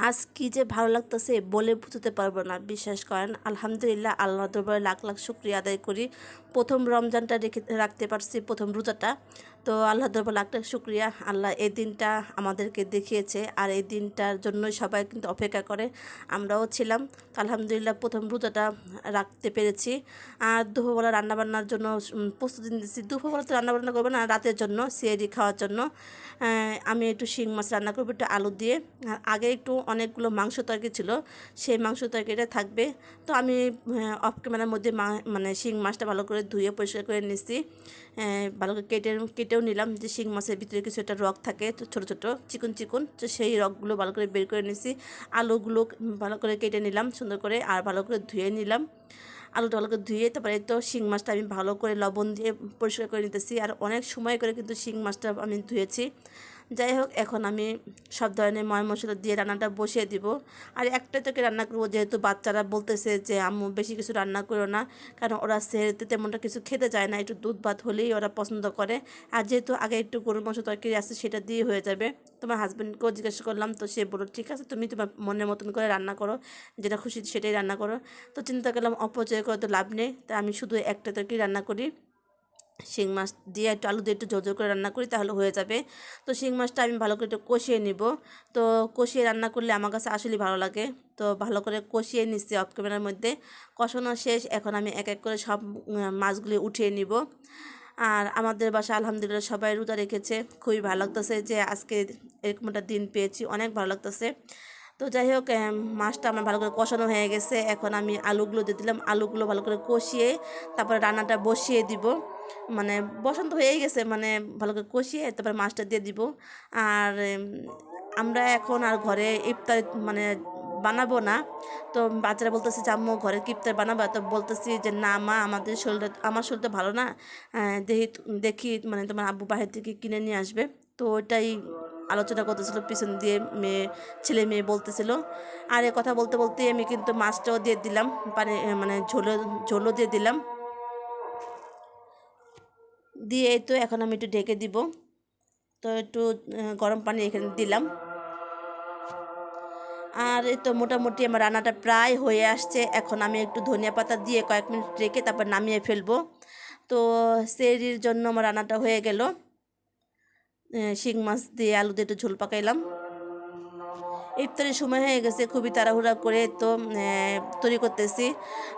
আজ কি যে ভালো লাগতেছে বলে বুঝতে পারবো না। বিশ্বাস করেন, আলহামদুলিল্লাহ, আল্লাহ দরবারে লাখ লাখ শুকরিয়া আদায় করি। প্রথম রমজানটা রাখতে পারছি, প্রথম রোজাটা। তো আল্লাহ দরবারে লাখ লাখ শুকরিয়া। আল্লাহ এই দিনটা আমাদেরকে দেখিয়েছে, আর এই দিনটার জন্যই সবাই কিন্তু অপেক্ষা করে, আমরাও ছিলাম। তো আলহামদুলিল্লাহ প্রথম রোজাটা রাখতে পেরেছি। আর দুপুরবেলা রান্নাবান্নার জন্য প্রস্তুতি নিতেছি। দুপুরবেলা তো রান্নাবান্না করবো না, রাতের জন্য সেহরি খাওয়ার জন্য আমি একটু শিং মাছ রান্না করবো, একটু আলু দিয়ে। আর আগে একটু অনেকগুলো মাংস তরকারি ছিল, সেই মাংস তরকারিটা থাকবে। তো আমি অফ ক্যামেরার মধ্যে মানে শিং মাছটা ভালো করে ধুয়ে পরিষ্কার করে নিচ্ছি। ভালো করে কেটেও নিলাম, যে শিং মাছের ভিতরে কিছু একটা রগ থাকে, তো ছোটো ছোটো চিকন চিকন, তো সেই রগগুলো ভালো করে বের করে নিচ্ছি। আলুগুলো ভালো করে কেটে নিলাম সুন্দর করে, আর ভালো করে ধুয়ে নিলাম। আলুটা ভালো করে ধুয়ে তারপরে তো শিং মাছটা আমি ভালো করে লবণ দিয়ে পরিষ্কার করে নিতেছি। আর অনেক সময় করে কিন্তু শিং মাছটা আমি ধুয়েছি। যাই হোক, এখন আমি সব ধরনের ময় মশলা দিয়ে রান্নাটা বসিয়ে দিব। আর একটা থেকে রান্না করবো, যেহেতু বাচ্চারা বলতেছে যে আম্মু বেশি কিছু রান্না করো না, কারণ ওরা সেহেরিতে তেমনটা কিছু খেতে চায় না, একটু দুধ ভাত হলেই ওরা পছন্দ করে। আর যেহেতু আগে একটু গরুর মাংস তরকারি আছে, সেটা দিয়ে হয়ে যাবে। তোমার হাজব্যান্ডকেও জিজ্ঞাসা করলাম, তো সে বলল ঠিক আছে, তুমি তোমার মনের মতন করে রান্না করো, যেটা খুশি সেটাই রান্না করো। তো চিন্তা করলাম অপচয় করে তো লাভ নেই, তাই আমি শুধু একটা তরকারি রান্না করি। শিং মাছ দিয়ে একটু আলু দিয়ে একটু ঝোল করে রান্না করি, তাহলে হয়ে যাবে। তো শিং মাছটা আমি ভালো করে একটু কষিয়ে নিব। তো কষিয়ে রান্না করলে আমার কাছে আসলেই ভালো লাগে। তো ভালো করে কষিয়ে নিচ্ছি অফ ক্যামেরার মধ্যে। কষানো শেষ, এখন আমি এক এক করে সব মাছগুলি উঠিয়ে নিব। আর আমাদের বাসায় আলহামদুলিল্লাহ সবাই রোজা রেখেছে, খুবই ভালো লাগতেছে যে আজকে এরকম একটা দিন পেয়েছি, অনেক ভালো লাগতেছে। তো যাই হোক, মাছটা আমার ভালো করে কষানো হয়ে গেছে, এখন আমি আলুগুলো দিয়ে দিলাম। আলুগুলো ভালো করে কষিয়ে তারপরে রান্নাটা বসিয়ে দিব। মানে বসন্ত হয়েই গেছে, মানে ভালো করে কষিয়ে তারপর মাছটা দিয়ে দিব। আর আমরা এখন আর ঘরে ইফতার মানে বানাবো না। তো বাচ্চারা বলতেছে যে আম্মু ঘরে কি ইফতার বানাবো, তো বলতেছি যে না মা, আমার শরীরটা ভালো না। দেখি দেখি মানে তোমার আব্বু বাহির থেকে কিনে নিয়ে আসবে। তো ওইটাই আলোচনা করতেছিল, পিছন দিয়ে ছেলে মেয়ে বলতেছিল। আর এ কথা বলতে বলতে আমি কিন্তু মাছটাও দিয়ে দিলাম, পানি মানে ঝোলও দিয়ে দিলাম। দিয়ে এই তো এখন আমি একটু ঢেকে দিব। তো একটু গরম পানি এখানে দিলাম। আর এই তো মোটামুটি আমার রান্নাটা প্রায় হয়ে আসছে। এখন আমি একটু ধনিয়া পাতা দিয়ে কয়েক মিনিট রেখে তারপর নামিয়ে ফেলবো। তো সেরির জন্য আমার রান্নাটা হয়ে গেল। শিং মাছ দিয়ে আলু দিয়ে একটু ঝোল পাকাইলাম। ইফতারের সময় হয়ে গেছে, খুবই তাড়াহুড়া করে তো তৈরি করতেছি।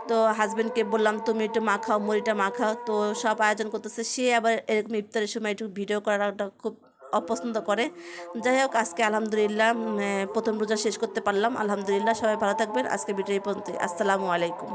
তো হাজব্যান্ডকে বললাম তুমি একটু মাখাও, মুড়িটা মাখাও। তো সব আয়োজন করতেছে, সে আবার এরকম ইফতারের সময় একটু ভিডিও করাটা খুব অপছন্দ করে। যাই হোক, আজকে আলহামদুলিল্লাহ প্রথম রোজা শেষ করতে পারলাম। আলহামদুলিল্লাহ, সবাই ভালো থাকবেন। আজকে ভিডিও এই পর্যন্ত। আসসালামু আলাইকুম।